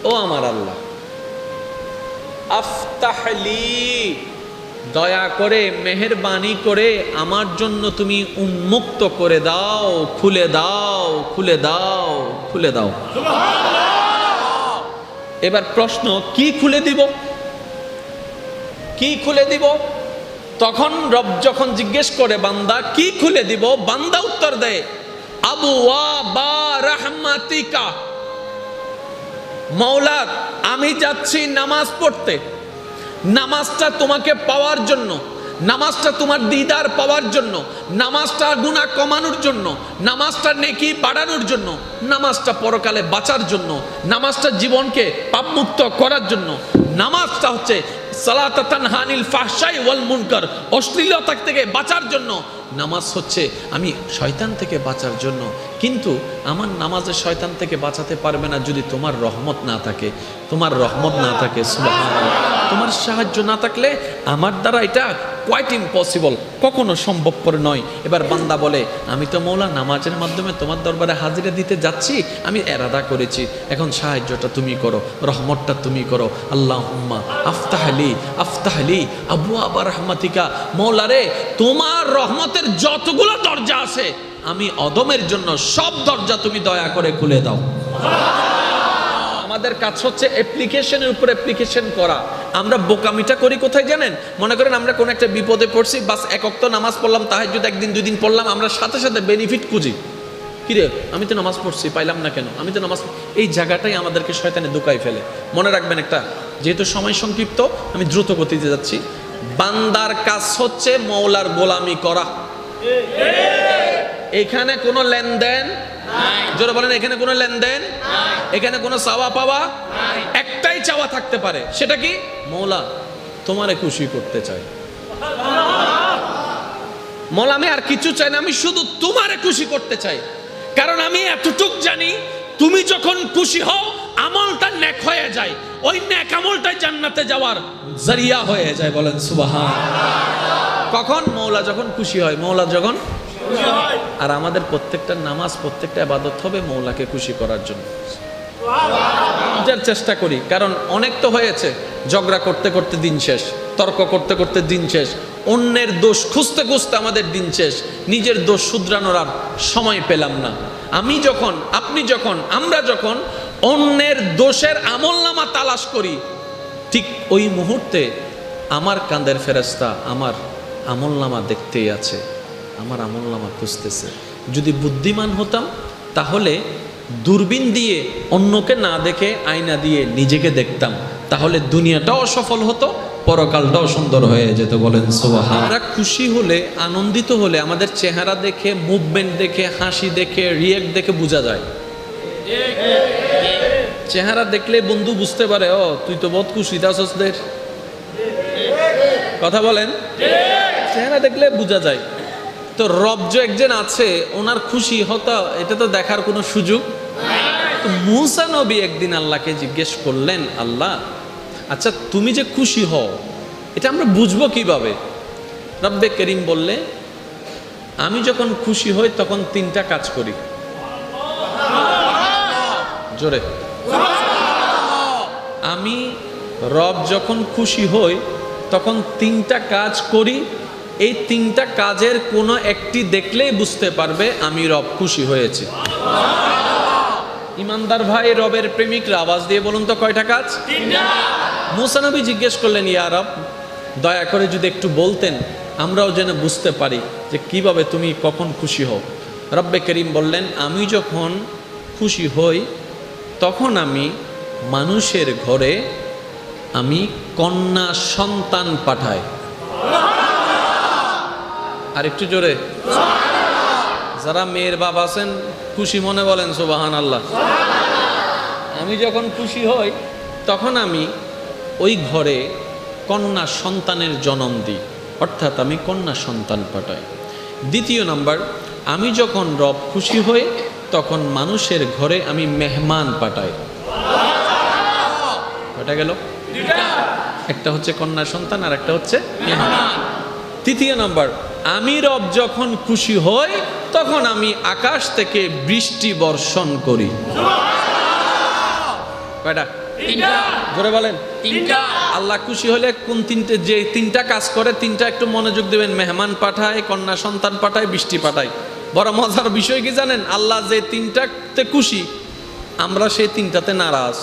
ও আমার আল্লাহ, আফতাহলি, দয়া করে মেহেরবানি করে আমার জন্য তুমি উন্মুক্ত করে দাও, খুলে দাও, খুলে দাও, খুলে দাও। এবার প্রশ্ন, কি খুলে দিব? কি খুলে দিব? তখন রব যখন জিজ্ঞেস করে বান্দা কি খুলে দিব, বান্দা উত্তর দেয় আবওয়াবা রাহমাতিকা, মাওলা আমি যাচ্ছি নামাজ পড়তে, নামাজটা তোমাকে পাওয়ার জন্য, নামাজটা তোমার দিদার পাওয়ার জন্য, নামাজটা গুনাহ কমানোর জন্য, নামাজটা নেকি বাড়ানোর জন্য, নামাজটা পরকালে বাঁচার জন্য, নামাজটা জীবনকে পাপমুক্ত করার জন্য। নামাজটা হচ্ছে সালাত তানহানিল ফাহশাই ওয়াল মুনকার, অশ্লীলতা থেকে বাঁচার জন্য। নামাজ হচ্ছে আমি শয়তান থেকে বাঁচার জন্য। কিন্তু আমার নামাজে শয়তান থেকে বাঁচাতে পারবে না যদি তোমার রহমত না থাকে, তোমার রহমত না থাকে, সুবহানাল্লাহ, তোমার সাহায্য না থাকলে আমার দ্বারা এটা কোয়াইট ইম্পসিবল, কখনো সম্ভবপর নয়। এবার বান্দা বলে আমি তো মৌলা নামাজের মাধ্যমে তোমার দরবারে হাজিরা দিতে যাচ্ছি, আমি এরাদা করেছি, এখন সাহায্যটা তুমি করো, রহমতটা তুমি করো। আল্লাহুম্মা আফতাহলি আফতাহলি আবওয়াবা রাহমাতিকা, মৌলা রে তোমার রহমতের যতগুলো দরজা আছে আমি অদমের জন্য সব দরজা তুমি দয়া করে খুলে দাও। আমাদের কাজ হচ্ছে অ্যাপ্লিকেশনের উপর অ্যাপ্লিকেশন করা। আমরা বোকামিটা করি কোথায় জানেন? মনে করেন আমরা কোন একটা বিপদে পড়ছি, বাস এক ওয়াক্ত নামাজ পড়লাম, তাহাজ্জুদ একদিন দুই দিন পড়লাম, আমরা সাথে সাথে বেনিফিট খুঁজি। কিরে আমি তো নামাজ পড়ছি, পাইলাম না কেন? আমি তো নামাজ, এই জায়গাটাই আমাদেরকে শয়তানে ধোঁকায় ফেলে। মনে রাখবেন একটা, যেহেতু সময় সংক্ষিপ্ত আমি দ্রুত গতিতে যাচ্ছি, বান্দার কাজ হচ্ছে মওলার গোলামি করা। এখানে কোনো লেনদেন নাই, জোরে বলেন এখানে কোনো লেনদেন নাই, এখানে কোনো চাওয়া পাওয়া নাই। একটাই চাওয়া থাকতে পারে, সেটা কি? মওলা তোমারে খুশি করতে চাই, মওলা আমি আর কিছু চাই না, আমি শুধু তোমারে খুশি করতে চাই। কারণ আমি এতটুক জানি তুমি যখন খুশি হও আমলটা নেক হয়ে যায়, ওই নেক আমলটাই জান্নাতে যাওয়ার জরিয়া হয়ে যায়। বলেন সুবহানাল্লাহ। কখন? মওলা যখন খুশি হয়, মওলা যখন খুশি হয়। আর আমাদের প্রত্যেকটা নামাজ, প্রত্যেকটা ইবাদত হবে মওলাকে খুশি করার জন্য। যার চেষ্টা করি, কারণ অনেক তো হয়েছে, ঝগড়া করতে করতে দিন শেষ, তর্ক করতে করতে দিন শেষ, অন্যের দোষ খুঁজতে খুঁজতে আমাদের দিন শেষ, নিজের দোষ শুধরানোর আর সময় পেলাম না। আমি যখন, আপনি যখন, আমরা যখন অন্যের দোষের আমলনামা তালাশ করি, ঠিক ওই মুহূর্তে আমার কাঁধের ফেরেশতা আমার আমলনামা দেখতেই আছে, আমার আমলনামা খুঁজতেছে। যদি বুদ্ধিমান হতাম তাহলে দূরবীন দিয়ে অন্যকে না দেখে আয়না দিয়ে নিজেকে দেখতাম, তাহলে দুনিয়াটাও সফল হতো, পরকালটাও সুন্দর হয়ে যেত। বলেন সুবহান। আমরা খুশি হলে, আনন্দিত হলে আমাদের চেহারা দেখে, মুভমেন্ট দেখে, হাসি দেখে, রিয়েক্ট দেখে বোঝা যায়। চেহারা দেখলে বন্ধু বুঝতে পারে, ও তুই তো বহুত খুশি দাসদের, কথা বলেন, চেহারা দেখলে বোঝা যায়। তো রব যে একজন আছে, ওনার খুশি হতা এটা তো দেখার কোনো সুযোগ। তো মূসা নবী একদিন আল্লাহকে জিজ্ঞেস করলেন, আল্লাহ আচ্ছা তুমি যে খুশি হও এটা আমরা বুঝবো কিভাবে? রব্বে করিম বললে, আমি যখন খুশি হই তখন তিনটা কাজ করি। জোরে, আমি রব যখন খুশি হই তখন তিনটা কাজ করি। এই তিনটা কাজের কোনো একটি দেখলেই বুঝতে পারবে আমি রব খুশি হয়েছি। ইমানদার ভাই, রবের প্রেমিকরা আওয়াজ দিয়ে বলুন তো কয়টা কাজ? তিনটা। মূসা নবী জিজ্ঞেস করলেন, ইয়া রব দয়া করে যদি একটু বলতেন আমরাও যেন বুঝতে পারি যে কিভাবে তুমি কখন খুশি হও। রব্বে করিম বললেন, আমি যখন খুশি হই তখন আমি মানুষের ঘরে আমি কন্যা সন্তান পাঠাই। আর একটু জোরে, যারা মেয়ের বাপ আছেন খুশি মনে বলেন সুবহানাল্লাহ। আমি যখন খুশি হই তখন আমি ওই ঘরে কন্যা সন্তানের জন্ম দিই, অর্থাৎ আমি কন্যা সন্তান পাঠাই। দ্বিতীয় নাম্বার, আমি যখন রব খুশি হই তখন মানুষের ঘরে আমি মেহমান পাঠাই। কয়টা গেল? একটা হচ্ছে কন্যা সন্তান আর একটা হচ্ছে মেহমান। তৃতীয় নাম্বার, আমি রব যখন খুশি হই তখন আমি আকাশ থেকে বৃষ্টি বর্ষণ করি। কয়টা? জোরে বলেন। আল্লাহ খুশি হলে কোন তিনটে, যে তিনটা কাজ করে তিনটা একটু মনোযোগ দেবেন। মেহমান পাঠায়, কন্যা সন্তান পাঠায়, বৃষ্টি পাঠায়। বড় মজার বিষয় কি জানেন? আল্লাহ যে তিনটাতে খুশি, আমরা সেই তিনটাতে নারাজ।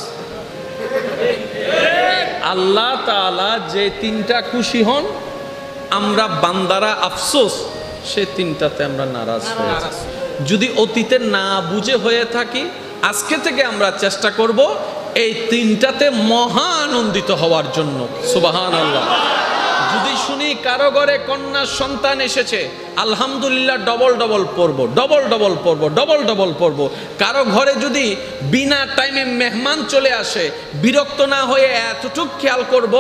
আল্লাহ তাআলা যে তিনটা খুশি হন, আমরা বান্দারা আফসোস সে তিনটাতে আমরা নারাজ হয়ে যাই। যদি অতীতে না বুঝে হয়ে থাকি, আজকে থেকে আমরা চেষ্টা করব এই তিনটাতে মহা আনন্দিত হওয়ার জন্য। সুবহানাল্লাহ। যদি শুনি কারো ঘরে কন্যা সন্তান এসেছে, আলহামদুলিল্লাহ ডবল ডবল পড়বো, ডবল ডবল পড়বো, ডবল ডবল পড়বো। কারো ঘরে যদি বিনা টাইমে মেহমান চলে আসে, বিরক্ত না হয়ে এতটুক খেয়াল করব,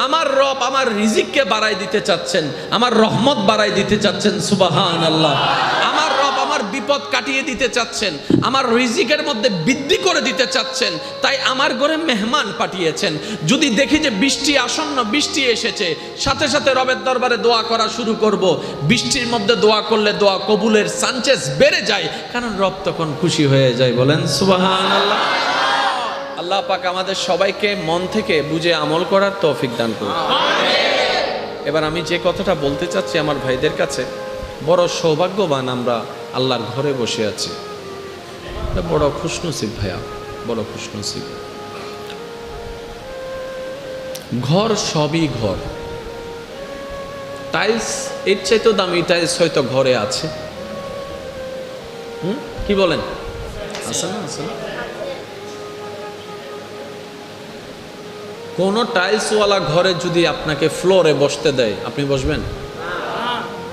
আমার রব আমার রিজিককে বাড়াই দিতে চাচ্ছেন, আমার রহমত বাড়াই দিতে চাচ্ছেন। সুবহানাল্লাহ। আমার রব আমার বিপদ কাটিয়ে দিতে চাচ্ছেন, আমার রিজিকের মধ্যে বৃদ্ধি করে দিতে চাচ্ছেন, তাই আমার ঘরে মেহমান পাঠিয়েছেন। যদি দেখি যে বৃষ্টি আসন্ন, বৃষ্টি এসেছে, সাথে সাথে রবের দরবারে দোয়া করা শুরু করব। বৃষ্টির মধ্যে দোয়া করলে দোয়া কবুলের চান্সেস বেড়ে যায়, কারণ রব তখন খুশি হয়ে যায়। বলেন সুবহানাল্লাহ। আল্লাহ পাক আমাদের সবাইকে মন থেকে বুঝে আমল করার তৌফিক দান করুন। এবার আমি যে কথাটা বলতে চাচ্ছি আমার ভাইদের কাছে, বড় সৌভাগ্যবান আমরা আল্লাহর ঘরে বসে আছি। বড় খুশনসিব ভাইয়া, বড় খুশনসিব। ঘর সবই ঘর, টাইলস এর চাইতেও দামি টাইলস হয়তো ঘরে আছে। কি বলেন? আছে না? আছে না? কোন টাইলসওয়ালা ঘরে যদি আপনাকে ফ্লোরে বসতে দেয়, আপনি বসবেন?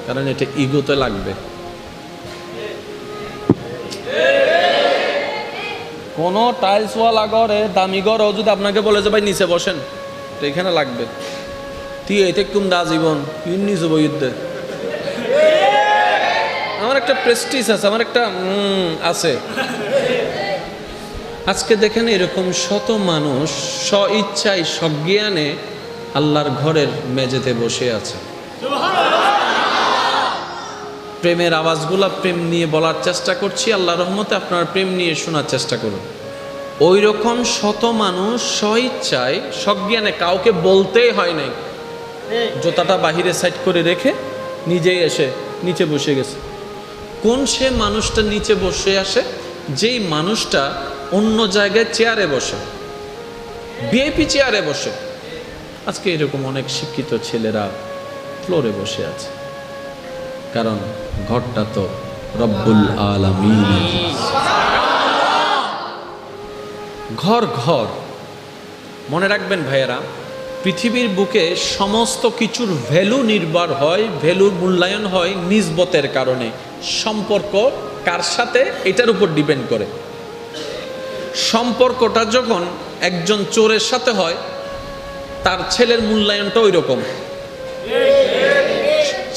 কারণ এটা ইগোতে লাগবে। কোন টাইলসওয়ালা ঘরে, দামি ঘরেও যদি আপনাকে বলে যে ভাই নিচে বসেন, তো এখানে লাগবে। তুই এতে কুম দা জীবন নিচে বইতে, আমার একটা প্রেস্টিজ আছে, আমার একটা আছে। আজকে দেখেন এরকম শত মানুষ স্ব ইচ্ছায় সজ্ঞানে আল্লাহর ঘরের মেঝেতে বসে আছে। প্রেমের আওয়াজগুলা প্রেম নিয়ে বলার চেষ্টা করছি, আল্লাহর রহমতে আপনার প্রেম নিয়ে শোনার চেষ্টা করুন। ওই রকম শত মানুষ স্ব ইচ্ছায় সজ্ঞানে, কাউকে বলতেই হয় নাই, জুতাটা বাহিরে সাইড করে রেখে নিজেই এসে নিচে বসে গেছে। কোন সে মানুষটা নিচে বসে আসে? যেই মানুষটা অন্য জায়গায় চেয়ারে বসে, ভিআইপি চেয়ারে বসে। আজকে এরকম অনেক শিক্ষিত ছেলেরা ফ্লোরে বসে আছে, কারণ ঘরটা তো রব্বুল আলামিন। ঘর ঘর মনে রাখবেন ভাইয়েরা, পৃথিবীর বুকে সমস্ত কিছুর ভ্যালু নির্ভর হয়, ভ্যালুর মূল্যায়ন হয় নিসবতের কারণে। সম্পর্ক কার সাথে, এটার উপর ডিপেন্ড করে। সম্পর্কটা যখন একজন চোরের সাথে হয়, তার ছেলের মূল্যায়নটা ওই রকম।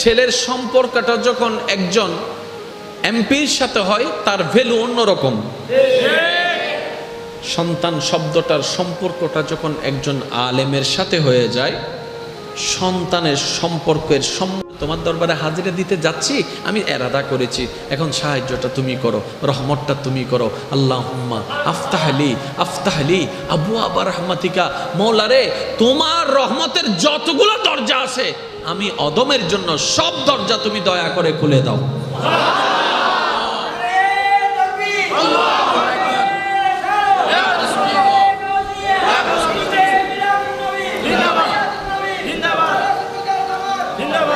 ছেলের সম্পর্কটা যখন একজন এমপির সাথে হয়, তার ভ্যালু অন্যরকম। সন্তান শব্দটার সম্পর্কটা যখন একজন আলেমের সাথে হয়ে যায়, সন্তানের সম্পর্কের তোমার দরবারে হাজিরা দিতে যাচ্ছি, আমি এরাদা করেছি, এখন সাহায্যটা তুমি করো, রহমতটা তুমি করো। আল্লাহুম্মা আফতাহলি আফতাহলি আবু আবা রহমাতিকা। মৌলারে, তোমার রহমতের যতগুলো দরজা আছে, আমি অদমের জন্য সব দরজা তুমি দয়া করে খুলে দাও।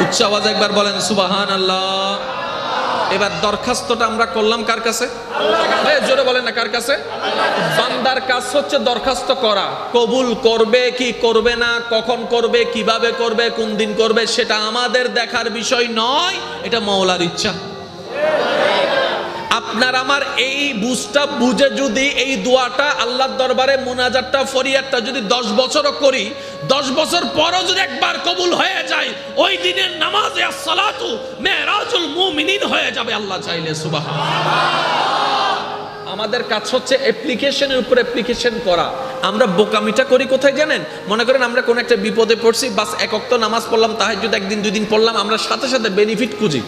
উচ্চ আওয়াজ একবার বলেন সুবহানাল্লাহ। এবার দরখাস্তটা আমরা করলাম কার কাছে? জোরে বলেন না, কার কাছে? বান্দার কাজ হচ্ছে দরখাস্ত করা। কবুল করবে কি করবে না, কখন করবে, কিভাবে করবে, কোন দিন করবে, সেটা আমাদের দেখার বিষয় নয়, এটা মওলার ইচ্ছা। আপনার আমার এই বুঝটা বুঝে যদি এই দোয়াটা আল্লাহর দরবারে মুনাজাতটা ফরিয়াদটা যদি 10 বছরও করি, 10 বছর পরও যদি একবার কবুল হয়ে যায়, ওই দিনের নামাজে আসসালাতু মেরাজুল মুমিনিন হয়ে যাবে আল্লাহ চাইলে। সুবহানাল্লাহ। আমাদের কাজ হচ্ছে অ্যাপ্লিকেশনের উপর অ্যাপ্লিকেশন করা। আমরা বোকামিটা করি কোথায় জানেন? মনে করেন আমরা কোন একটা বিপদে পড়ছি, বাস এক ওয়াক্ত নামাজ পড়লাম, তাহাজ্জুদ একদিন দুই দিন পড়লাম, আমরা সাথে সাথে বেনিফিট খুঁজি।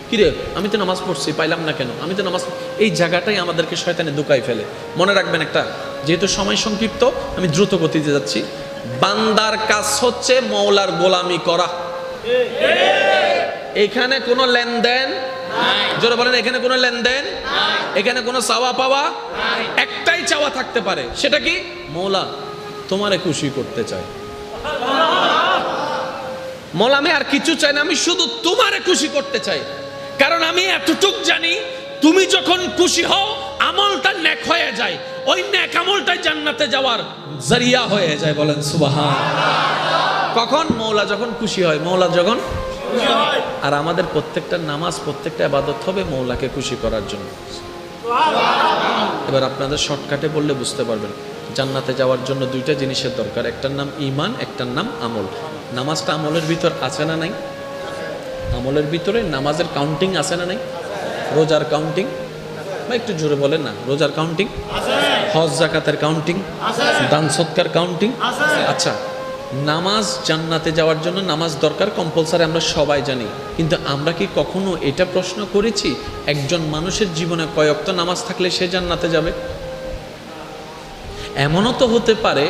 কিরে, আমি তো নামাজ পড়ছি, পাইলাম না কেন? আমি তো নামাজ, এই জায়গাটাই আমাদেরকে শয়তানে দুকাই ফেলে। মনে রাখবেন, একটা যেহেতু সময় সংক্ষিপ্ত আমি দ্রুত গতিতে যাচ্ছি। বান্দার কাজ হচ্ছে মওলার গোলামি করা। এখানে কোনো লেনদেন জোরে বলেন, এখানে কোনো লেনদেন, এখানে কোনো চাওয়া পাওয়া, একটাই চাওয়া থাকতে পারে, সেটা কি? মওলা তোমারে খুশি করতে চাই। মওলা আমি আর কিছু চাই না, আমি শুধু তোমারে খুশি করতে চাই। কারণ আমি এতটুক জানি তুমি যখন খুশি হও আমলটা নেক হয়ে যায়, ওই নেক আমলটাই জান্নাতে যাওয়ার জরিয়া হয়ে যায়। বলেন সুবহানাল্লাহ। কখন? মওলা যখন খুশি হয়, মওলা যখন খুশি হয়। আর আমাদের প্রত্যেকটা নামাজ, প্রত্যেকটা ইবাদত হবে মওলাকে খুশি করার জন্য। এবার আপনাদের শর্টকাটে বললে বুঝতে পারবেন। জান্নাতে যাওয়ার জন্য দুইটা জিনিসের দরকার, একটার নাম ঈমান, একটার নাম আমল। নামাজটা আমলের ভিতর আছে না নাই? আমলের ভিতরে নামাজের কাউন্টিং আছে না নাই? রোজার কাউন্টিং, বা একটু জোরে বলেন না, রোজার কাউন্টিং, হজ যাকাতের কাউন্টিং, দান সদকার কাউন্টিং। আচ্ছা, নামাজ জান্নাতে যাওয়ার জন্য নামাজ দরকার, কম্পালসারি, আমরা সবাই জানি। কিন্তু আমরা কি কখনো এটা প্রশ্ন করেছি একজন মানুষের জীবনে কয় ওয়াক্ত নামাজ থাকলে সে জান্নাতে যাবে? এমনও তো হতে পারে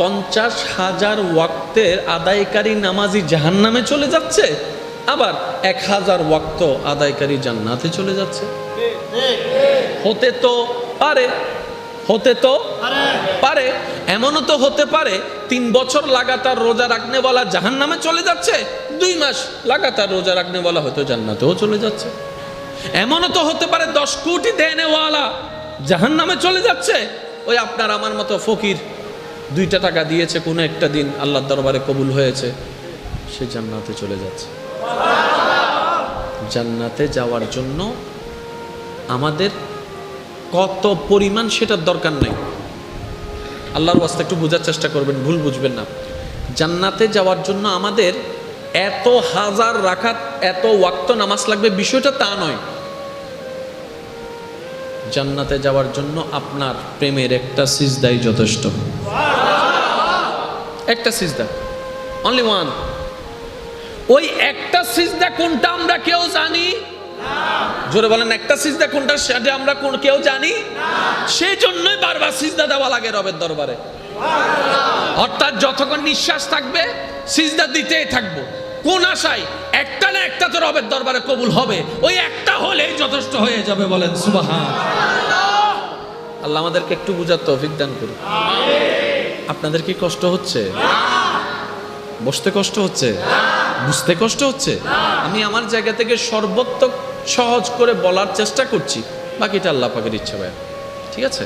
50,000 ওয়াক্তের আদায়কারী নামাজি জাহান্নামে চলে যাচ্ছে, আবার 1000 ওয়াক্ত আদায়কারী জান্নাতে চলে যাচ্ছে। হতে তো পারে, হতে তো পারে। এমনও তো হতে পারে 3 বছর লাগাতার রোজা রাখনেওয়ালা জাহান্নামে চলে যাচ্ছে, 2 মাস লাগাতার রোজা রাখনেওয়ালা হয়তো জান্নাতেও চলে যাচ্ছে। এমনও তো হতে পারে 10 কোটি দেনেওয়ালা জাহান্নামে চলে যাচ্ছে, ওই আপনার আমার মতো ফকির 2টা টাকা দিয়েছে, কোনো একটা দিন আল্লাহর দরবারে কবুল হয়েছে, সে জান্নাতে চলে যাচ্ছে। জান্নাতে যাওয়ার জন্য আমাদের কত পরিমাণ সেটার দরকার নাই। আল্লাহর ওয়াস্তে একটু বোঝার চেষ্টা করবেন, ভুল বুঝবেন না। জান্নাতে যাওয়ার জন্য আমাদের এত হাজার রাকাত, এত ওয়াক্ত নামাজ লাগবে, বিষয়টা তা নয়। জান্নাতে যাওয়ার জন্য আপনার প্রেমের একটা সিজদাই যথেষ্ট। একটা সিজদা, অনলি ওয়ান। ওই একটা সিজদা কোনটা আমরা কেউ জানি? জোরে বলেন, একটা সিজদা কোনটা সেটা আমরা কেউ জানি? সেই জন্যই বারবার সিজদা দেওয়া লাগে রবের দরবারে। অর্থাৎ যতক্ষণ নিঃশ্বাস থাকবে সিজদা দিতেই থাকবো। কোন আশায়? একটা না একটা তো রবের দরবারে কবুল হবে, ওই একটা হলেই যথেষ্ট হয়ে যাবে। বলেন সুবহানাল্লাহ। আল্লাহ আমাদেরকে একটু বুঝার তৌফিক দান করুন। আপনাদের কি কষ্ট হচ্ছে? বসতে কষ্ট হচ্ছে? বুঝতে কষ্ট হচ্ছে? আমি আমার জায়গা থেকে সর্বোত্তম সহজ করে বলার চেষ্টা করছি, বাকিটা আল্লাহ পাকের ইচ্ছা ভাই। ঠিক আছে?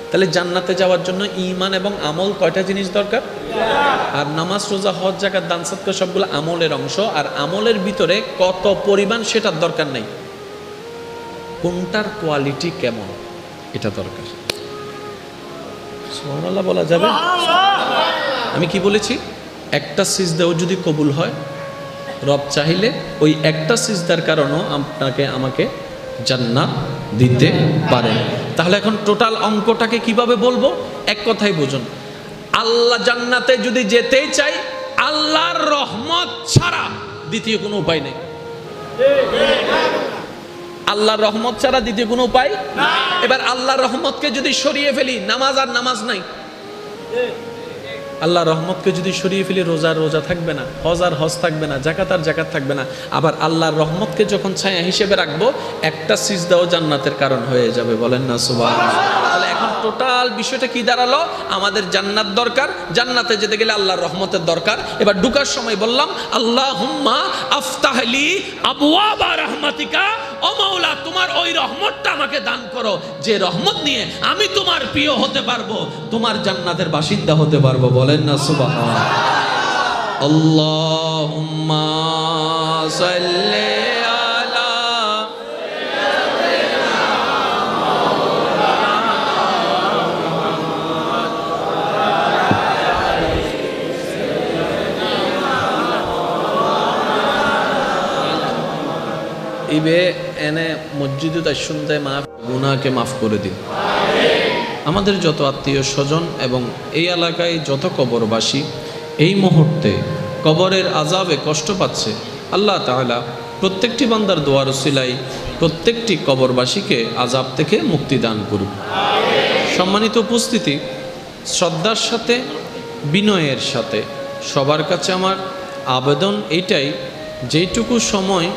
তাহলে জান্নাতে যাওয়ার জন্য ঈমান এবং আমল কয়টা জিনিস দরকার? আর নামাজ, রোজা, হজ, যাকাত, দান সদকা সবগুলো আমলের অংশ। আর আমলের ভিতরে কত পরিমাণ সেটার দরকার নেই, কোনটার কোয়ালিটি কেমন এটা দরকার। সুবহানাল্লাহ বলা যাবে? আমি কি বলেছি? একটা সিজদাও যদি কবুল হয়, রব চাইলে ওই একটা সিজদার কারণেও আপনাকে আমাকে জান্নাত দিতে পারেন। তাহলে এখন টোটাল অঙ্কটাকে কিভাবে বলবো? এক কথাই বুঝুন, আল্লাহ জান্নাতে যদি যেতেই চাই, আল্লাহর রহমত ছাড়া দ্বিতীয় কোনো উপায় নেই। আল্লাহর রহমত ছাড়া দ্বিতীয় কোনো উপায়। এবার আল্লাহর রহমতকে যদি সরিয়ে ফেলি, নামাজ আর নামাজ নাই। আল্লাহর রহমতকে যদি সরিয়ে ফেলি, রোজার রোজা থাকবে না, হজ আর হজ থাকবে না, যাকাত আর যাকাত থাকবে না। আবার আল্লাহর রহমতকে যখন ছায়া হিসেবে রাখবো, একটা সিজদাও জান্নাতের কারণ হয়ে যাবে। বলেন না সুবহানাল্লাহ। তাহলে এখন টোটাল বিষয়টা কি দাঁড়ালো? আমাদের জান্নাত দরকার, জান্নাতে যেতে গেলে আল্লাহর রহমতের দরকার। এবার ঢুকার সময় বললাম, আল্লাহুম্মা আফতাহলি আবওয়াবা রাহমাতিকা, ও মাওলা তোমার ওই রহমতটা আমাকে দান করো, যে রহমত নিয়ে আমি তোমার প্রিয় হতে পারবো, তোমার জান্নাতের বাসিন্দা হতে পারবো। বলেন না সুবহানাল্লাহ। আল্লাহুম্মা সাল্লি আলা ইবে এনে মসজিদে শুনতে মাফ গুনাহকে মাফ করে দিন। আমাদের যত আত্মীয় স্বজন এবং এই এলাকায় যত কবরবাসী এই মুহূর্তে কবরের আযাবে কষ্ট পাচ্ছে, আল্লাহ তাআলা প্রত্যেকটি বান্দার দোয়ার উসিলায় প্রত্যেকটি কবরবাসীকে আযাব থেকে মুক্তি দান করুন। সম্মানিত উপস্থিতি, শ্রদ্ধার সাথে বিনয়ের সাথে সবার কাছে আমার আবেদন এইটাই, যেইটুকু সময়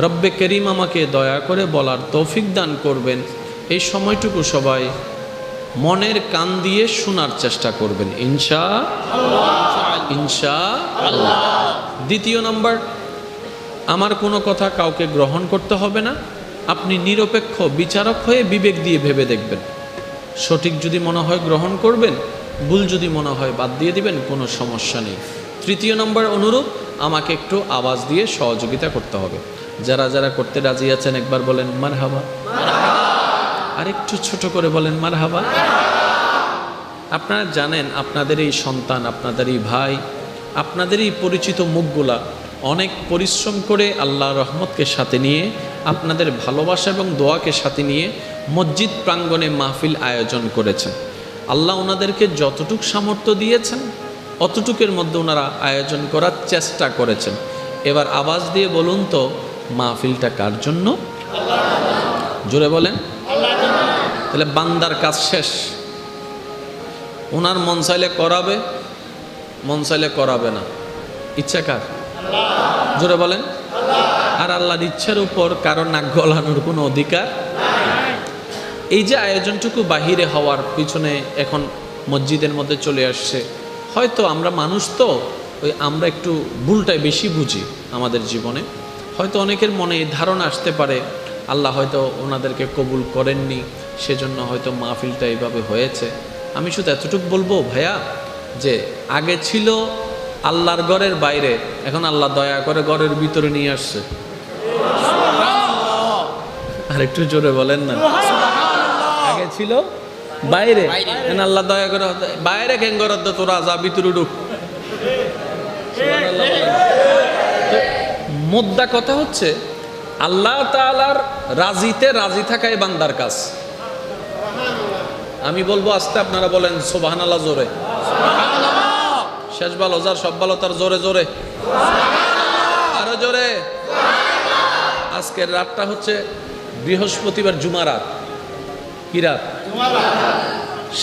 রব্বে করিম আমাকে দয়া করে বলার তৌফিক দান করবেন, এই সময়টুকু সবাই মনের কান দিয়ে শোনার চেষ্টা করবেন ইনশাআল্লাহ। দ্বিতীয় নাম্বার, আমার কোনো কথা কাউকে গ্রহণ করতে হবে না। আপনি নিরপেক্ষ বিচারক হয়ে বিবেক দিয়ে ভেবে দেখবেন। সঠিক যদি মনে হয় গ্রহণ করবেন, ভুল যদি মনে হয় বাদ দিয়ে দিবেন, কোনো সমস্যা নেই। তৃতীয় নম্বর অনুরোধ, আমাকে একটু আওয়াজ দিয়ে সহযোগিতা করতে হবে। যারা যারা করতে রাজি আছেন একবার বলেন মারহাবা, আর একটু ছোট করে বলেন মারহাবা। আপনারা জানেন আপনাদের এই সন্তান, আপনাদের এই ভাই, আপনাদের এই পরিচিত মুখগুলা অনেক পরিশ্রম করে আল্লাহ রহমতকে সাথে নিয়ে, আপনাদের ভালোবাসা এবং দোয়াকে সাথে নিয়ে মসজিদ প্রাঙ্গণে মাহফিল আয়োজন করেছেন। আল্লাহ ওনাদেরকে যতটুক সামর্থ্য দিয়েছেন অতটুকের মধ্যে ওনারা আয়োজন করার চেষ্টা করেছেন। এবার আওয়াজ দিয়ে বলুন তো, মাহফিলটা কার জন্য? জোরে বলেন। তাহলে বান্দার কাজ শেষ। ওনার মন চাইলে করাবে, মন চাইলে করাবে না। ইচ্ছা কার? জোরে বলেন। আর আল্লাহর ইচ্ছার উপর কারো নাক গলানোর কোনো অধিকার। এই যে আয়োজনটুকু বাহিরে হওয়ার পিছনে এখন মসজিদের মধ্যে চলে আসছে, হয়তো আমরা মানুষ তো আমরা একটু ভুলটাই বেশি বুঝি আমাদের জীবনে। হয়তো অনেকের মনে এই ধারণা আসতে পারে আল্লাহ হয়তো ওনাদেরকে কবুল করেননি, সেজন্য হয়তো মাহফিলটা এইভাবে হয়েছে। আমি শুধু এতটুকু বলবো ভাইয়া, যে আগে ছিল আল্লাহর ঘরের বাইরে, এখন আল্লাহ দয়া করে ঘরের ভিতরে নিয়ে আসছে। আর একটু জোরে বলেন না। আগে ছিল বাইরে, আল্লাহ দয়া করে বাইরে কেন করার তো তোরা যা ভিতরে ঢুক। মুদ্রা কথা হচ্ছে আল্লাহ তাআলার রাজিতে রাজি থাকাই বান্দার কাজ। আমি বলবো আস্তে, আপনারা বলেন সুবহানাল্লাহ জোরে। শেষ ভালো যার সব ভালো তার জোরে জোরে, আরো জোরে। আজকের রাতটা হচ্ছে বৃহস্পতিবার, জুমা রাত। কি রাত?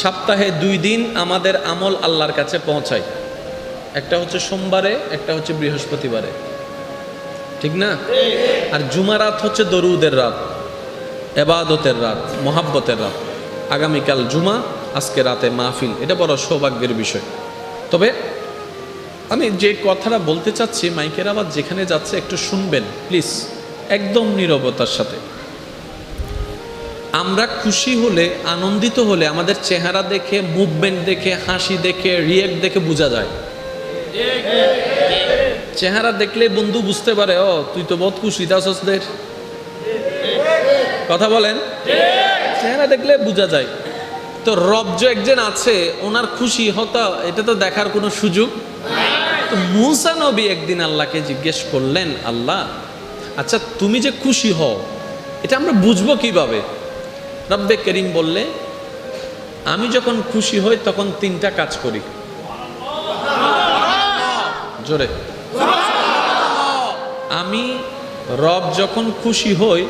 সপ্তাহে 2 দিন আমাদের আমল আল্লাহর কাছে পৌঁছায়। একটা হচ্ছে সোমবারে, একটা হচ্ছে বৃহস্পতিবারে, ঠিক না? আর জুমা রাত হচ্ছে দরুদের রাত, ইবাদতের রাত, মহাব্বতের রাত। আগামীকাল জুমা, আজকে রাতে মাহফিল। এটা বড় সৌভাগ্যের বিষয়। তবে আমি যে কথাটা বলতে চাচ্ছি, মাইকের আওয়াজ যেখানে যাচ্ছে একটু শুনবেন প্লিজ, একদম নীরবতার সাথে। আমরা খুশি হলে, আনন্দিত হলে আমাদের চেহারা দেখে, মুভমেন্ট দেখে, হাসি দেখে, রিয়েক্ট দেখে বোঝা যায়। চেহারা দেখলে বন্ধু বুঝতে পারে, ও তুই তো বহুত খুশি দাসদের। কথা বলেন। চেহারা দেখলে বোঝা যায়। তো রব যে একজন আছে, ওনার খুশি হতা, এটা তো দেখার কোনো সুযোগ। তো মুসা নবী একদিন আল্লাহকে জিজ্ঞেস করলেন, আল্লাহ আচ্ছা তুমি যে খুশি হও এটা আমরা বুঝবো কিভাবে? রব্বে করিম বললে, আমি যখন খুশি হই তখন 3টা কাজ করি। জোরে। আমি রব যখন খুশি হই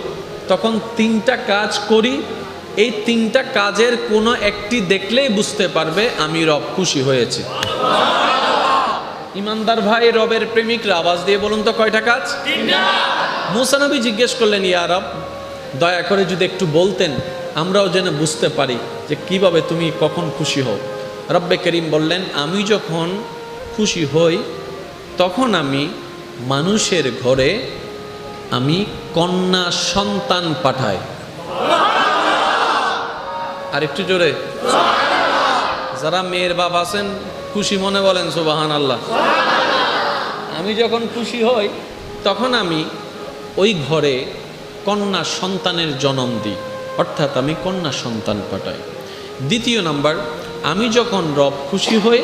তখন 3টা কাজ করি। এই 3টা কাজের কোনো একটি দেখলেই বুঝতে পারবে আমি রব খুশি হয়েছি। ইমানদার ভাই, রবের প্রেমিকরা আওয়াজ দিয়ে বলুন তো কয়টা কাজ? 3টা। মুসা নবী জিজ্ঞেস করলেন, ইয়া রব দয়া করে যদি একটু বলতেন আমরাও যেন বুঝতে পারি যে কিভাবে তুমি কখন খুশি হও। রব্বে করিম বললেন, আমি যখন খুশি হই তখন আমি মানুষের ঘরে আমি কন্যা সন্তান পাঠাই। আর একটু জোরে। যারা মেয়ের বাপ আছেন খুশি মনে বলেন সুবহানাল্লাহ। আমি যখন খুশি হই তখন আমি ওই ঘরে কন্যা সন্তানের জন্ম দিই, অর্থাৎ আমি কন্যা সন্তান পাঠাই। দ্বিতীয় নাম্বার, আমি যখন রব খুশি হই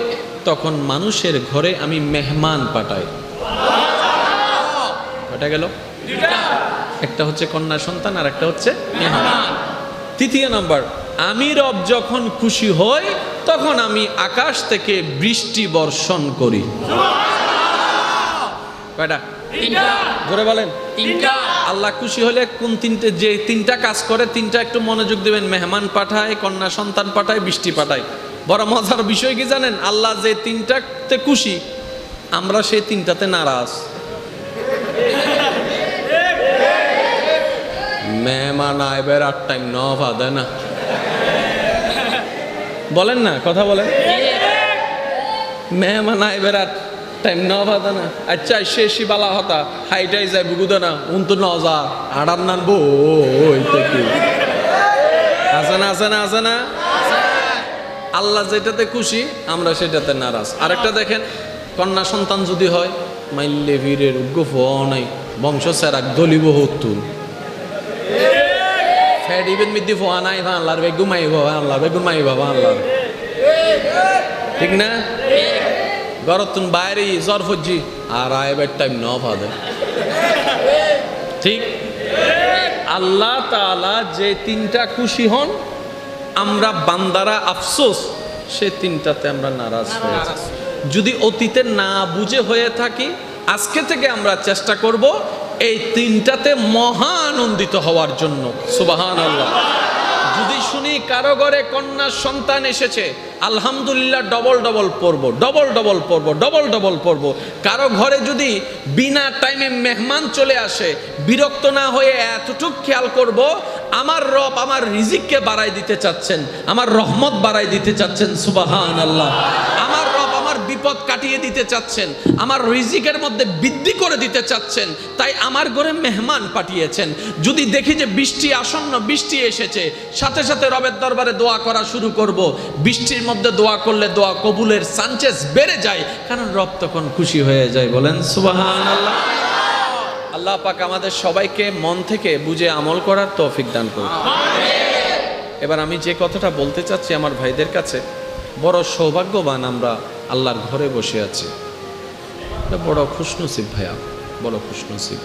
তখন মানুষের ঘরে আমি মেহমান পাঠাই। কয়টা গেল? একটা হচ্ছে কন্যা সন্তান আর একটা হচ্ছে মেহমান। তৃতীয় নাম্বার, আমি রব যখন খুশি হই তখন আমি আকাশ থেকে বৃষ্টি বর্ষণ করি। কয়টা? 3টা। জোরে বলেন। 3টা। আল্লাহ খুশি হলে কোন যে তিনটা কাজ করে তিনটা একটু মনোযোগ দেবেন। মেহমান পাঠায়, কন্যা সন্তান পাঠায়, বৃষ্টি পাঠায়। বড় মজার বিষয় কি জানেন? আল্লাহ যে তিনটাতে খুশি, আমরা সেই তিনটাতে নারাজ। মেহমান আইবার আর টাইম নভা দেয় না, বলেন না, কথা বলেন। মেহমান আইবার আর টাইম নভা দেয় না। আচ্ছা শেষই বালা হতা হাইটাই যায় বুগুদে না উন্তু নজা আড়ার নান বই থেকে আছে না, আছে না, আছে না। আল্লাহ যেটাতে খুশি আমরা সেটাতে নারাজ। আরেকটা দেখেন, কন্যা সন্তান যদি হয়, মাইল্লে বীরের উগ্গফ নাই, বংশ সেরাক দলিব হতুন ফেডিবেন মিদ্দি ফোয়া নাই আল্লাহর বেগুন মাই বাবা, আল্লাহর বেগুন মাই বাবা, আল্লাহ ঠিক না। গরতুন বাইরে জ্বর ফজি আর আইবার টাইম ন ফাদে, ঠিক। আল্লাহ তাআলা যে তিনটা খুশি হন, আমরা বান্দারা আফসোস সে তিনটাতে আমরা নারাজ হয়ে যাই। যদি অতীতে না বুঝে হয়ে থাকি, আজকে থেকে আমরা চেষ্টা করব এই তিনটাতে মহা আনন্দিত হওয়ার জন্য। সুবহানাল্লাহ। যদি শুনি কারো ঘরে কন্যা সন্তান এসেছে, আলহামদুলিল্লাহ ডবল ডবল পড়বো, ডবল ডবল পড়বো, ডবল ডবল পড়বো। কারো ঘরে যদি বিনা টাইমে মেহমান চলে আসে, বিরক্ত না হয়ে এতটুক খেয়াল করব, আমার রব আমার রিজিককে বাড়াই দিতে চাচ্ছেন, আমার রহমত বাড়াই দিতে চাচ্ছেন। সুবহানাল্লাহ। আমার রব আমার বিপদ কাটিয়ে দিতে চাচ্ছেন, আমার রিজিকের মধ্যে বৃদ্ধি করে দিতে চাচ্ছেন, তাই আমার ঘরে মেহমান পাঠিয়েছেন। যদি দেখি যে বৃষ্টি আসন্ন, বৃষ্টি এসেছে, সাথে সাথে রবের দরবারে দোয়া করা শুরু করব। বৃষ্টির মধ্যে দোয়া করলে দোয়া কবুলের চান্সেস বেড়ে যায়, কারণ রব তখন খুশি হয়ে যায়। বলেন সুবহানাল্লাহ। আল্লাহ পাক আমাদের সবাইকে মন থেকে বুঝে আমল করার তৌফিক দান করুন। এবার আমি যে কথাটা বলতে চাচ্ছি আমার ভাইদের কাছে, বড় সৌভাগ্যবান আমরা আল্লাহর ঘরে বসে আছি। বড় খুশনসিব ভাইয়া, বড় খুশনসিব।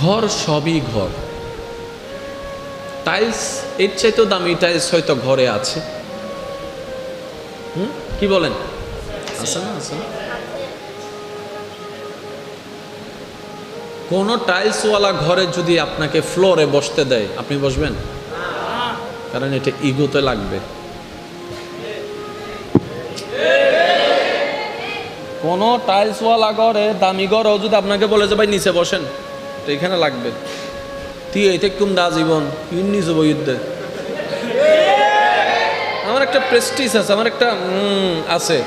ঘর সবই ঘর, টাইলস এর চাইতে দামি টাইলস হয়তো ঘরে আছে। কি বলেন? আছে না? আছে না? কোন টাইলসওয়ালা ঘরে যদি আপনাকে ফ্লোরে বসতে দেয়, আপনি বসবেন? কারণ এটা ইগোতে লাগবে। কোন টাইলসওয়ালা ঘরে, দামি ঘরেও যদি আপনাকে বলে যে ভাই নিচে বসেন, তো এখানে লাগবে। তুই এইতে কুম দা জীবন নিচে বইতে, আমার একটা প্রেস্টিজ আছে, আমার একটা আছে।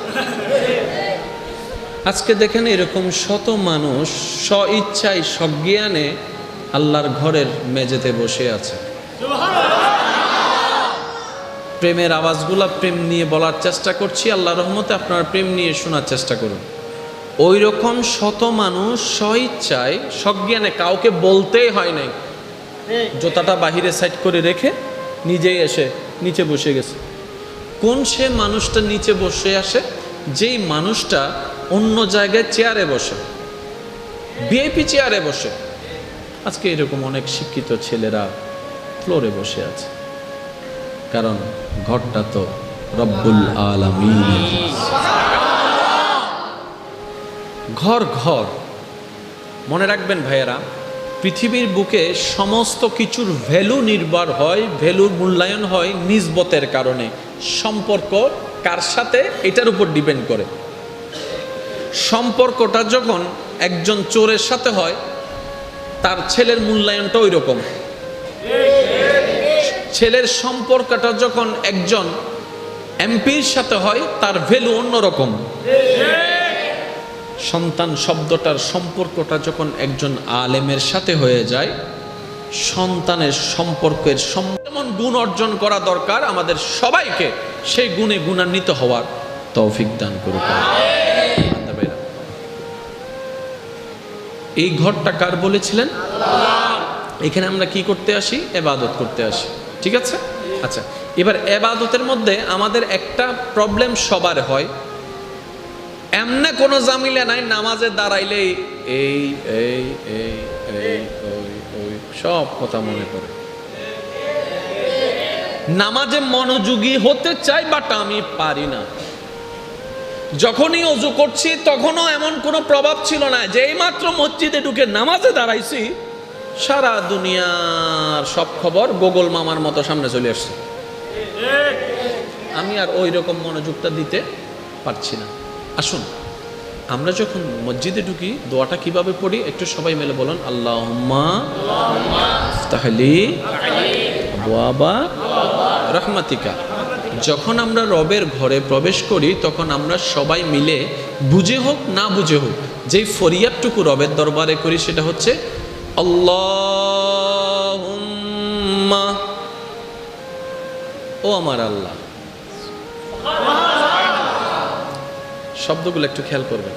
আজকে দেখেন এরকম শত মানুষ স্ব ইচ্ছায় সজ্ঞানে আল্লাহর ঘরের মেঝেতে বসে আছে। প্রেমের আওয়াজগুলা প্রেম নিয়ে বলার চেষ্টা করছি, আল্লাহর রহমতে আপনার প্রেম নিয়ে শোনার চেষ্টা করুন। ওই রকম শত মানুষ স্ব ইচ্ছায় সজ্ঞানে, কাউকে বলতেই হয় নাই, জুতাটা বাহিরে সাইড করে রেখে নিজেই এসে নিচে বসে গেছে। কোন সে মানুষটা নিচে বসে আসে? যেই মানুষটা অন্য জায়গায় চেয়ারে বসে, ভিআইপি চেয়ারে বসে। আজকে এরকম অনেক শিক্ষিত ছেলেরা ফ্লোরে বসে আছে, কারণ ঘরটা তো রব্বুল আলামিন। ঘর ঘর মনে রাখবেন ভাইয়েরা, পৃথিবীর বুকে সমস্ত কিছুর ভ্যালু নির্ভর হয়, ভ্যালুর মূল্যায়ন হয় নিসবতের কারণে। সম্পর্ক কার সাথে, এটার উপর ডিপেন্ড করে। সম্পর্কটা যখন একজন চোরের সাথে হয়, তার ছেলের মূল্যায়নটা ওই রকম। ছেলের সম্পর্কটা যখন একজন এমপির সাথে হয়, তার ভ্যালু অন্যরকম। সন্তান শব্দটার সম্পর্কটা যখন একজন আলেমের সাথে হয়ে যায়, সন্তানের সম্পর্কের যেমন গুণ অর্জন করা দরকার, আমাদের সবাইকে সেই গুণে গুণান্বিত হওয়ার তৌফিক দান করুক। এই ঘরটা কার বলেছিলেন? এখানে আমরা কি করতে আসি? ইবাদত করতে আসি, ঠিক আছে? আচ্ছা, এবার ইবাদতের মধ্যে আমাদের একটা প্রবলেম সবার হয়, এমনে কোনো জামিলা নাই, নামাজে দাঁড়াইলেই এই এই এই এই ওই ওই সব কথা মনে পড়ে। নামাজে মনোযোগী হতে চাই, বাট আমি পারি না। যখনই অজু করছি তখনও এমন কোনো প্রভাব ছিল না যে এইমাত্র মসজিদে ঢুকে নামাজে দাঁড়াইছি সারা দুনিয়ার সব খবর গোগল মামার মতো সামনে চলে আসছে। আমি আর ওই রকম মনোযোগটা দিতে পারছি না। আসুন আমরা যখন মসজিদে ঢুকি দোয়াটা কিভাবে পড়ি একটু সবাই মিলে বলুন, আল্লাহুম্মা ইফতাহলি আবওয়াবা রাহমাতিকা। যখন আমরা রবের ঘরে প্রবেশ করি তখন আমরা সবাই মিলে বুঝে হোক না বুঝে হোক যেই ফরিয়াদটুকু রবের দরবারে করি সেটা হচ্ছে আল্লাহুম্মা, ও আমার আল্লাহ। শব্দগুলো একটু খেয়াল করবেন,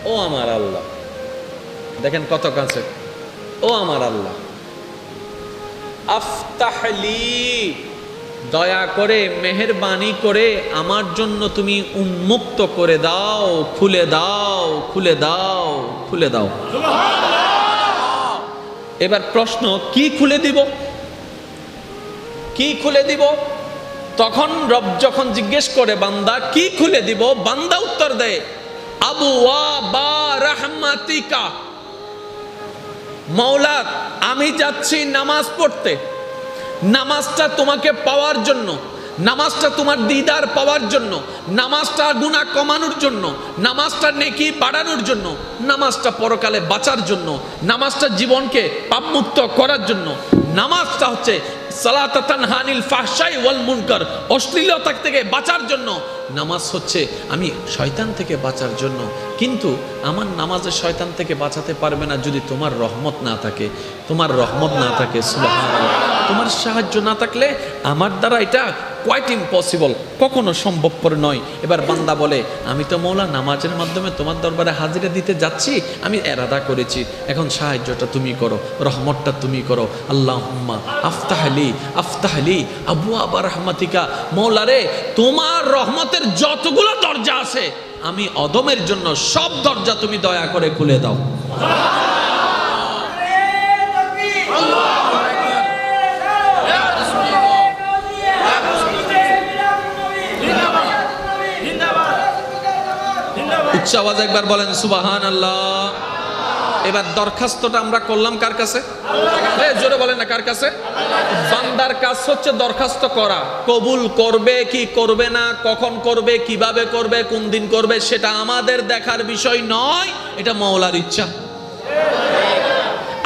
ও আমার আল্লাহ। দেখেন কত কাছে, ও আমার আল্লাহ। আফতাহলি, দয়া করে মেহেরবানি করে আমার জন্য তুমি উন্মুক্ত করে দাও, খুলে দাও, খুলে দাও, খুলে দাও। এবার প্রশ্ন, কি খুলে দিব, কি খুলে দিব? তখন রব যখন জিজ্ঞেস করে বান্দা কি খুলে দিব, বান্দা উত্তর দেয় আবওয়াবা রাহমাতিকা। মাওলা আমি যাচ্ছি নামাজ পড়তে, নামাজটা তোমাকে পাওয়ার জন্য, নামাজটা তোমার দিদার পাওয়ার জন্য, নামাজটা গুনাহ কমানোর জন্য, নামাজটা নেকি বাড়ানোর জন্য, নামাজটা পরকালে বাঁচার জন্য, নামাজটা জীবনকে পাপমুক্ত করার জন্য। নামাজটা হচ্ছে সালাতা তানহানিল ফাহশাই ওয়াল মুনকার, অশ্লীলতা থেকে বাঁচার জন্য। নামাজ হচ্ছে আমি শয়তান থেকে বাঁচার জন্য। কিন্তু আমার নামাজে শয়তান থেকে বাঁচাতে পারবে না যদি তোমার রহমত না থাকে, তোমার রহমত না থাকে, সুবহানাল্লাহ, তোমার সাহায্য না থাকলে আমার দ্বারা এটা কোয়াইট ইম্পসিবল, কখনো সম্ভবপর নয়। এবার বান্দা বলে আমি তো মৌলা নামাজের মাধ্যমে তোমার দরবারে হাজিরা দিতে যাচ্ছি, আমি এরাদা করেছি, এখন সাহায্যটা তুমি করো, রহমতটা তুমি করো। আল্লাহুম্মা আফতাহলি আফতাহলি আবওয়াবা রাহমাতিকা। মৌলা রে, তোমার রহমতের যতগুলো দরজা আছে আমি অদমের জন্য সব দরজা তুমি দয়া করে খুলে দাও। উচ্চ আওয়াজে একবার বলেন সুবহানাল্লাহ। এবার দরখাস্তটা আমরা করলাম কার কাছে? জোরে বলেন না, কার কাছে? বান্দার কাজ হচ্ছে দরখাস্ত করা। কবুল করবে কি করবে না, কখন করবে, কিভাবে করবে, কোন দিন করবে, সেটা আমাদের দেখার বিষয় নয়, এটা মাওলার ইচ্ছা।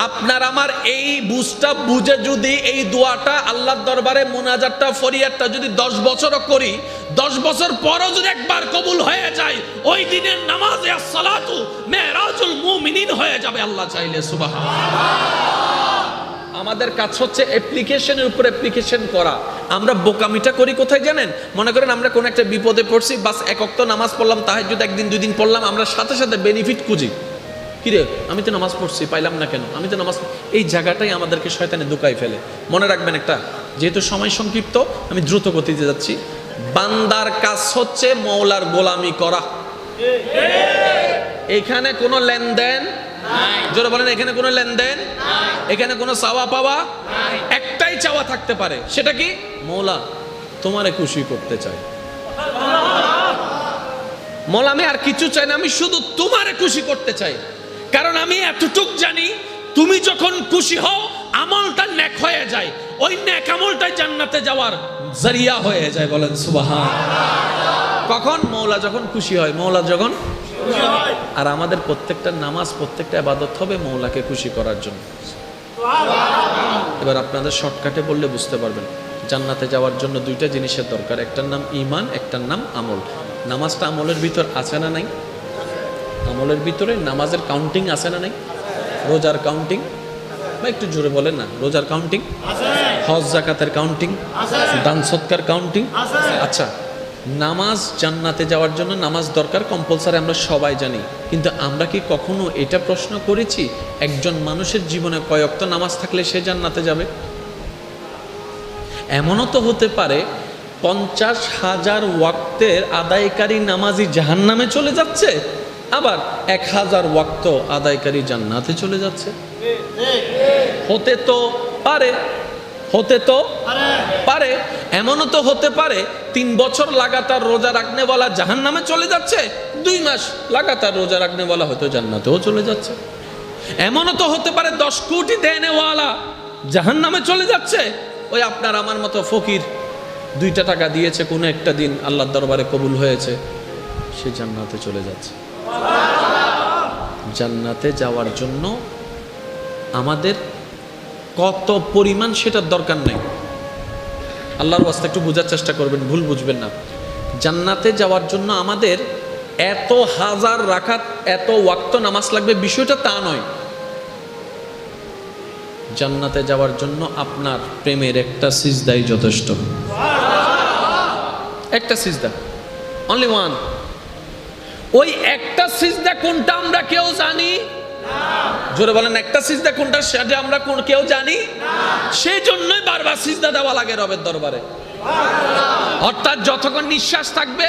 আপনার আমার এই বুঝটা বুঝে যদি এই দোয়াটা আল্লাহর দরবারে মুনাজাতটা ফরিয়াদটা যদি 10 বছরও করি, 10 বছর পরও যদি একবার কবুল হয়ে যায়, ওই দিনের নামাজে আসসালাতু মেরাজুল মুমিনিন হয়ে যাবে আল্লাহ চাইলে। সুবহানাল্লাহ। আমাদের কাজ হচ্ছে অ্যাপ্লিকেশনের উপর অ্যাপ্লিকেশন করা। আমরা বোকামিটা করি কোথায় জানেন? মনে করেন আমরা কোন একটা বিপদে পড়ছি, বাস এক ওয়াক্ত নামাজ পড়লাম, তাহাজ্জুদ একদিন দুই দিন পড়লাম, আমরা সাথে সাথে বেনিফিট খুঁজি। কিরে আমি তো নামাজ পড়ছি, পাইলাম না কেন, আমি তো নামাজ। এই জায়গাটাই আমাদেরকে শয়তানে দুকাই ফেলে। মনে রাখবেন একটা, যেহেতু সময় সংক্ষিপ্ত আমি দ্রুত গতিতে যাচ্ছি। বান্দার কাজ হচ্ছে মওলার গোলামি করা। এখানে কোনো লেনদেন নাই। জোরে বলেন, এখানে কোনো লেনদেন নাই, এখানে কোনো চাওয়া পাওয়া নাই। একটাই চাওয়া থাকতে পারে, সেটা কি? মওলা তোমারে খুশি করতে চাই। মওলা আমি আর কিছু চাই না, আমি শুধু তোমারে খুশি করতে চাই। কারণ আমি এতটুক জানি তুমি যখন খুশি হও আমলটা নেক হয়ে যায়, ওই নেক আমলটাই জান্নাতে যাওয়ার জরিয়া হয়ে যায়। বলেন সুবহানাল্লাহ। কখন? মওলা যখন খুশি হয়, মওলা যখন খুশি হয়। আর আমাদের প্রত্যেকটা নামাজ, প্রত্যেকটা ইবাদত হবে মওলাকে খুশি করার জন্য। এবার আপনাদের শর্টকাটে বললে বুঝতে পারবেন। জান্নাতে যাওয়ার জন্য দুইটা জিনিসের দরকার, একটার নাম ঈমান, একটার নাম আমল। নামাজটা আমলের ভিতর আছে না নাই? আমলের ভিতরে নামাজের কাউন্টিং আছে না নাই? রোজার কাউন্টিং, বা একটু জোরে বলেন না, রোজার কাউন্টিং আছে, হজ যাকাতের কাউন্টিং আছে, দান সদকার কাউন্টিং আছে। আচ্ছা, নামাজ জান্নাতে যাওয়ার জন্য নামাজ দরকার, কম্পালসারি, আমরা সবাই জানি। কিন্তু আমরা কি কখনো এটা প্রশ্ন করেছি একজন মানুষের জীবনে কয় ওয়াক্ত নামাজ থাকলে সে জান্নাতে যাবে? এমনও তো হতে পারে 50,000 ওয়াক্তের আদায়কারী নামাজি জাহান্নামে চলে যাচ্ছে, আবার 1000 ওয়াক্ত আদায়কারী জান্নাতে চলে যাচ্ছে। হতে তো পারে, হতে তো পারে। এমনও তো হতে পারে 3 বছর লাগাতার রোজা রাখনেওয়ালা জাহান্নামে চলে যাচ্ছে, 2 মাস লাগাতার রোজা রাখনেওয়ালা হয়তো জান্নাতেও চলে যাচ্ছে। এমনও তো হতে পারে 10 কোটি দেনেওয়ালা জাহান্নামে চলে যাচ্ছে, ওই আপনার আমার মতো ফকির 2টা টাকা দিয়েছে কোনো একটা দিন আল্লাহর দরবারে কবুল হয়েছে, সে জান্নাতে চলে যাচ্ছে। জান্নাতে যাওয়ার জন্য আমাদের কত পরিমাণ সেটার দরকার নেই। আল্লাহর ওয়াস্তে একটু বোঝার চেষ্টা করবেন, ভুল বুঝবেন না। জান্নাতে যাওয়ার জন্য আমাদের এত হাজার রাকাত এত ওয়াক্ত নামাজ লাগবে বিষয়টা তা নয়। জান্নাতে যাওয়ার জন্য আপনার প্রেমের একটা সিজদাই যথেষ্ট। একটা সিজদা, অনলি ওয়ান। ওই একটা সিজদা কোনটা আমরা কেউ জানি না। জোরে বলেন, একটা সিজদা কোনটা সেটা আমরা কেউ জানি না। সেই জন্যই বারবার সিজদা দেওয়া লাগে রবের দরবারে। অর্থাৎ যতক্ষণ নিঃশ্বাস থাকবে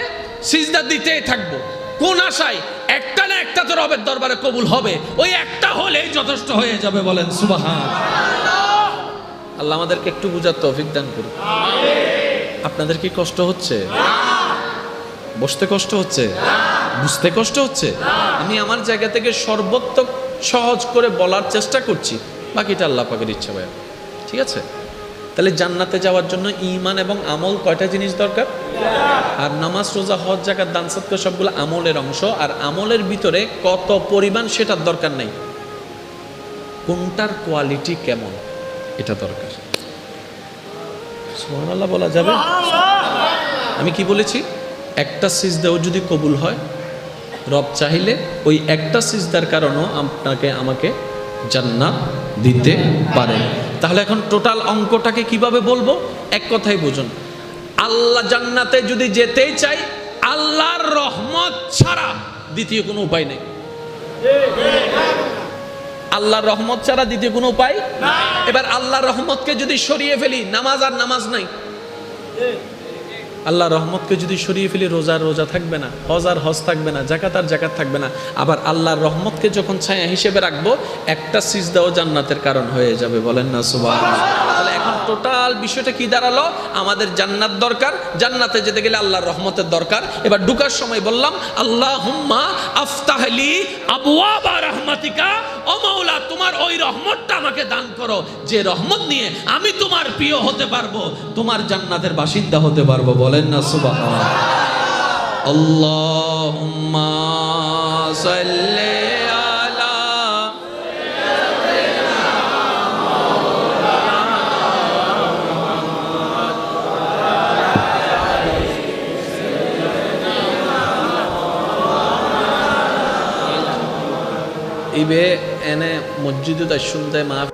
সিজদা দিতেই থাকবো। কোন আশায়? একটা না একটা তো রবের দরবারে কবুল হবে, ওই একটা হলেই যথেষ্ট হয়ে যাবে। বলেন সুবহানাল্লাহ। আল্লাহ আমাদেরকে একটু বুঝার তৌফিক দান করুন। আপনাদের কি কষ্ট হচ্ছে? বসতে কষ্ট হচ্ছে? বুঝতে কষ্ট হচ্ছে? আমি আমার জায়গা থেকে সর্বোত্তম সহজ করে বলার চেষ্টা করছি, বাকিটা আল্লাহ পাকের ইচ্ছা। ভাই ঠিক আছে? তাহলে জান্নাতে যাওয়ার জন্য ঈমান এবং আমল কয়টা জিনিস দরকার? আর নামাজ, রোজা, হজ, যাকাত, দান, সদকা সবগুলো আমলের অংশ। আর আমলের ভিতরে কত পরিমাণ সেটার দরকার নেই, কোনটার কোয়ালিটি কেমন এটা দরকার। সুবহানাল্লাহ বলা যাবে? আমি কি বলেছি? একটা সিজদাও যদি কবুল হয়, রব চাইলে ওই একটা সিজদার কারণেও আপনাকে আমাকে জান্নাত দিতে পারে। তাহলে এখন টোটাল অঙ্কটাকে কিভাবে বলবো? এক কথাই বুঝুন, আল্লাহ জান্নাতে যদি যেতেই চাই, আল্লাহর রহমত ছাড়া দ্বিতীয় কোনো উপায় নেই। আল্লাহর রহমত ছাড়া দ্বিতীয় কোনো উপায় নাই। এবার আল্লাহর রহমতকে যদি সরিয়ে ফেলি, নামাজ আর নামাজ নাই। আল্লাহর রহমতকে যদি সরিয়ে ফেলি, রোজা আর রোজা থাকবে না, হজ আর হজ থাকবে না, যাকাত আর যাকাত থাকবে না। আবার আল্লাহর রহমতকে যখন ছায়া হিসেবে রাখবো, একটা সিজদাও জান্নাতের কারণ হয়ে যাবে। বলেন না সুবহানাল্লাহ। তাহলে এখন টোটাল বিষয়টা কি দাঁড়ালো? আমাদের জান্নাত দরকার, জান্নাতে যেতে গেলে আল্লাহর রহমতের দরকার। এবার ঢুকার সময় বললাম, আল্লাহুম্মা আফতাহলি আবওয়াবা রাহমাতিকা, ও মাওলা তোমার ওই রহমতটা আমাকে দান করো, যে রহমত নিয়ে আমি তোমার প্রিয় হতে পারবো, তোমার জান্নাতের বাসিন্দা হতে পারবো। বলেন না সুবহানাল্লাহ। আল্লাহুম্মা সাল্লি আলা ইবে এনে মসজিদে শুনতে মা